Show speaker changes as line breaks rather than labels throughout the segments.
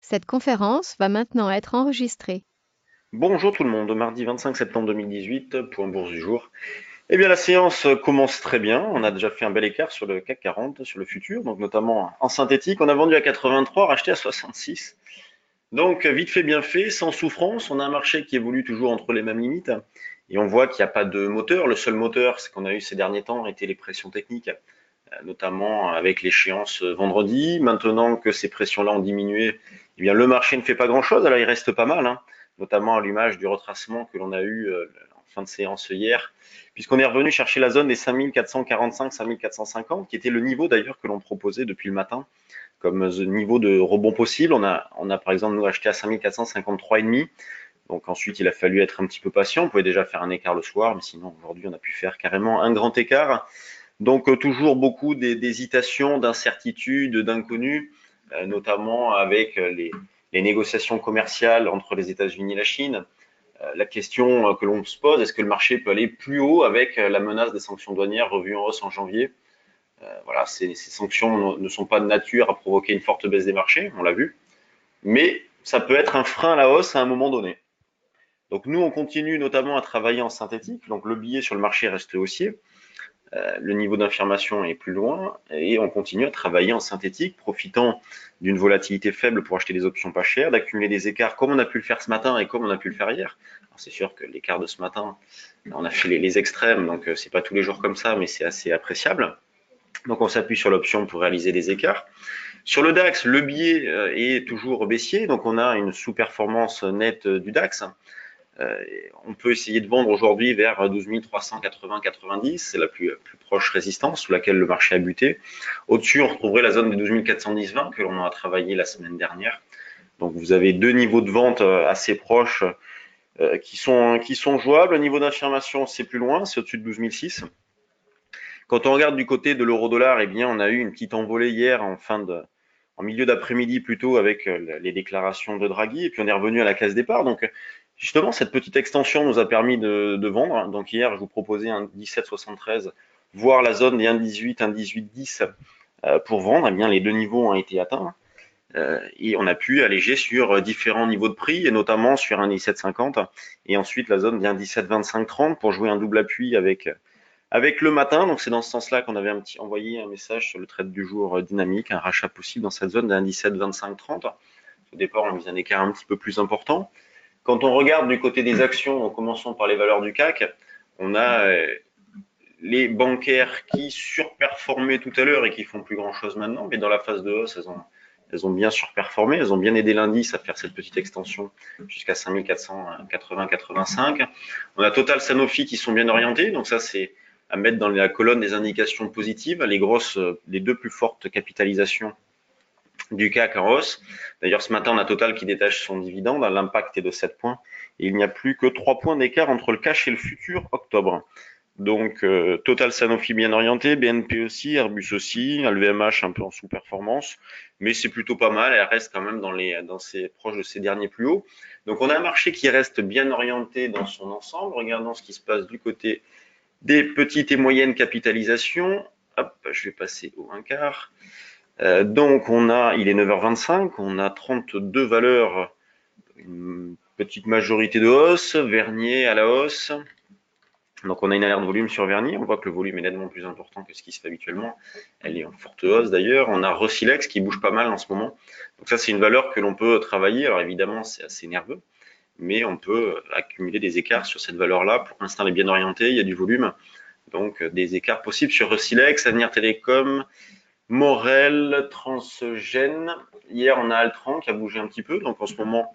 Cette conférence va maintenant être enregistrée.
Bonjour tout le monde, mardi 25 septembre 2018 pour un bourse du jour. Eh bien la séance commence très bien, on a déjà fait un bel écart sur le CAC 40, sur le futur, donc notamment en synthétique, on a vendu à 83, racheté à 66. Donc vite fait, bien fait, sans souffrance, on a un marché qui évolue toujours entre les mêmes limites et on voit qu'il n'y a pas de moteur. Le seul moteur, c'est qu'on a eu ces derniers temps, était les pressions techniques, notamment avec l'échéance vendredi. Maintenant que ces pressions-là ont diminué, eh bien le marché ne fait pas grand-chose. Alors il reste pas mal, hein, notamment à l'image du retracement que l'on a eu en fin de séance hier, puisqu'on est revenu chercher la zone des 5445, 5450, qui était le niveau d'ailleurs que l'on proposait depuis le matin comme niveau de rebond possible. On a par exemple nous acheté à 5453,5. Donc ensuite, il a fallu être un petit peu patient. On pouvait déjà faire un écart le soir, mais sinon aujourd'hui, on a pu faire carrément un grand écart. Donc toujours beaucoup d'hésitations, d'incertitudes, d'inconnus, notamment avec les négociations commerciales entre les États-Unis et la Chine. La question que l'on se pose, est-ce que le marché peut aller plus haut avec la menace des sanctions douanières revues en hausse en janvier? Voilà, ces sanctions ne sont pas de nature à provoquer une forte baisse des marchés, on l'a vu, mais ça peut être un frein à la hausse à un moment donné. Donc nous, on continue notamment à travailler en synthétique, donc le billet sur le marché reste haussier, le niveau d'information est plus loin et on continue à travailler en synthétique, profitant d'une volatilité faible pour acheter des options pas chères, d'accumuler des écarts comme on a pu le faire ce matin et comme on a pu le faire hier. C'est sûr que l'écart de ce matin, on a fait les extrêmes, donc c'est pas tous les jours comme ça, mais c'est assez appréciable. Donc on s'appuie sur l'option pour réaliser des écarts. Sur le DAX, le biais est toujours baissier, donc on a une sous-performance nette du DAX. On peut essayer de vendre aujourd'hui vers 12 380-90, c'est la plus proche résistance sous laquelle le marché a buté. Au-dessus, on retrouverait la zone des 12 410-20 que l'on a travaillé la semaine dernière. Donc vous avez deux niveaux de vente assez proches qui sont jouables. Le niveau d'affirmation, c'est plus loin, c'est au-dessus de 12 006. Quand on regarde du côté de l'euro-dollar, eh bien, on a eu une petite envolée hier en milieu d'après-midi plutôt avec les déclarations de Draghi, et puis on est revenu à la case départ. Donc, justement, cette petite extension nous a permis de vendre. Donc hier, je vous proposais un 17,73, voire la zone des 1,18, 1,18,10 pour vendre. Eh bien, les deux niveaux ont été atteints. Et on a pu alléger sur différents niveaux de prix, et notamment sur un 17,50, et ensuite la zone des 1,17,25,30 pour jouer un double appui avec le matin. Donc c'est dans ce sens-là qu'on avait envoyé un message sur le trade du jour dynamique, un rachat possible dans cette zone d'un 17, 25, 30. Au départ, on a mis un écart un petit peu plus important. Quand on regarde du côté des actions, en commençant par les valeurs du CAC, on a les bancaires qui surperformaient tout à l'heure et qui font plus grand-chose maintenant, mais dans la phase de hausse, elles ont bien surperformé, elles ont bien aidé l'indice à faire cette petite extension jusqu'à 5480-85. On a Total, Sanofi qui sont bien orientés, donc ça c'est à mettre dans la colonne des indications positives, les deux plus fortes capitalisations du CAC en hausse. D'ailleurs, ce matin, on a Total qui détache son dividende, l'impact est de 7 points, et il n'y a plus que 3 points d'écart entre le cash et le futur octobre. Donc Total, Sanofi bien orienté, BNP aussi, Airbus aussi, LVMH un peu en sous-performance, mais c'est plutôt pas mal, elle reste quand même proche de ses derniers plus hauts. Donc on a un marché qui reste bien orienté dans son ensemble. Regardons ce qui se passe du côté des petites et moyennes capitalisations. Hop, je vais passer au 1 quart. Donc il est 9h25, on a 32 valeurs, une petite majorité de hausse, Vernier à la hausse. Donc on a une alerte volume sur Vernier, on voit que le volume est nettement plus important que ce qui se fait habituellement. Elle est en forte hausse d'ailleurs. On a Rosilex qui bouge pas mal en ce moment. Donc ça c'est une valeur que l'on peut travailler. Alors évidemment c'est assez nerveux, mais on peut accumuler des écarts sur cette valeur-là. Pour l'instant elle est bien orientée, il y a du volume. Donc des écarts possibles sur Rosilex, Avenir Télécom, Morel, Transgène. Hier on a Altran qui a bougé un petit peu. Donc en ce moment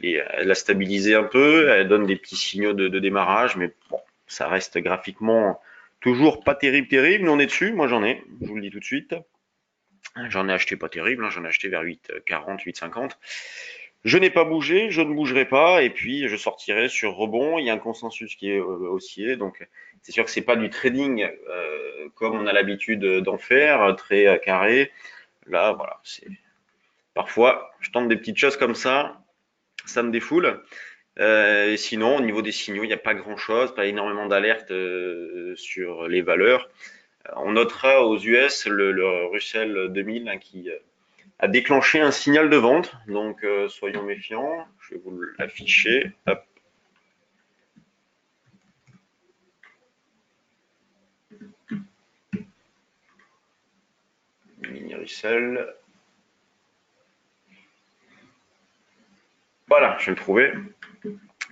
elle a stabilisé un peu, elle donne des petits signaux de démarrage, mais bon, ça reste graphiquement toujours pas terrible, mais on est dessus, moi j'en ai, je vous le dis tout de suite. J'en ai acheté pas terrible, j'en ai acheté vers 8,40, 8,50. Je n'ai pas bougé, je ne bougerai pas, et puis je sortirai sur rebond. Il y a un consensus qui est haussier, donc c'est sûr que c'est pas du trading comme on a l'habitude d'en faire, très carré. Là, voilà, c'est parfois je tente des petites choses comme ça me défoule. Et sinon, au niveau des signaux, il n'y a pas grand-chose, pas énormément d'alertes sur les valeurs. On notera aux US le Russell 2000 hein, a déclenché un signal de vente. Donc soyons méfiants. Je vais vous l'afficher. Hop. Mini Russell. Voilà, je vais le trouver.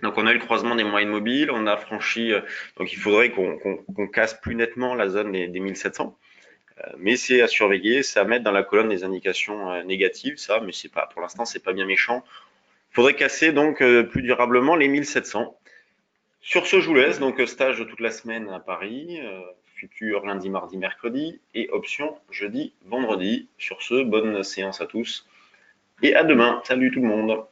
Donc on a eu le croisement des moyennes mobiles, on a franchi, donc il faudrait qu'on casse plus nettement la zone des 1700. Mais c'est à surveiller, c'est à mettre dans la colonne des indications négatives, ça, mais c'est pas, pour l'instant, c'est pas bien méchant. Il faudrait casser donc plus durablement les 1700. Sur ce, je vous laisse, donc stage toute la semaine à Paris, futur lundi, mardi, mercredi, et option jeudi, vendredi. Sur ce, bonne séance à tous, et à demain. Salut tout le monde.